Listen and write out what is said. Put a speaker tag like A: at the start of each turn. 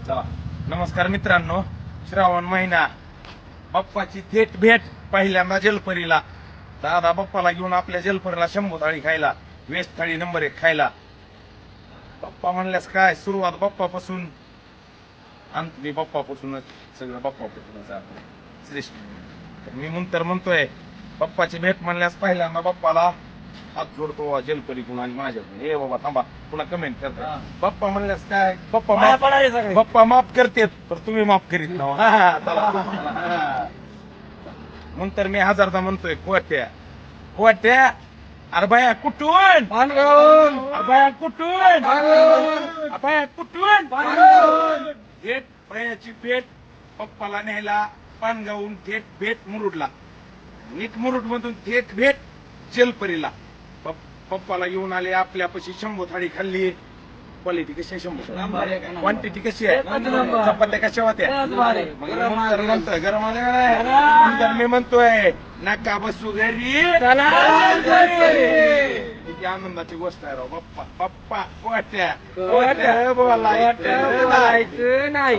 A: चला नमस्कार मित्रांनो, श्रावण महिना बाप्पाची थेट भेट पहिल्यांदा जलपरीला. दादा बाप्पाला घेऊन आपल्या जलपरीला शंभू थाळी खायला, वेज थाळी नंबर 1 खायला. बाप्पा म्हणल्यास काय सुरुवात बाप्पापासून, अंत मी बाप्पापासूनच, सगळं बाप्पापासूनच आहे. श्रेष्ठ. तर मी नंतर म्हणतोय बाप्पाची भेट म्हणल्यास पहिल्यांदा बाप्पाला हात जोडतो जलपरीकडून आणि माझ्याकडून. हे बाबा थांबा, पुन्हा कमेंट करता. बाप्पा म्हणल्यास काय बाप्पा माफ करतेत, तर तुम्ही माफ करीत ना. नंतर मी हजारदा म्हणतोय कोट्या कोट्या, अरे बाया कुठून बाया कुठून बाया कुठून भेट बायाची भेट पप्पाला न्यायला पानगावून थेट भेट मुरुडला, नीट मुरुड मधून थेट भेट जलपरीला. पप्पाला घेऊन आले, आपल्यापाशी शंभू थाळी खाल्ली. क्वालिटी कशी आहे शंभू, क्वांटिटी कशी आहे, चपात्या कशा होत्या, नंतर गरम नंतर मी म्हणतोय नका बसू घरी, किती आनंदाची गोष्ट आहे राव. बाप्पा बाप्पा कोट्या कोट्या बोलायचं नाही.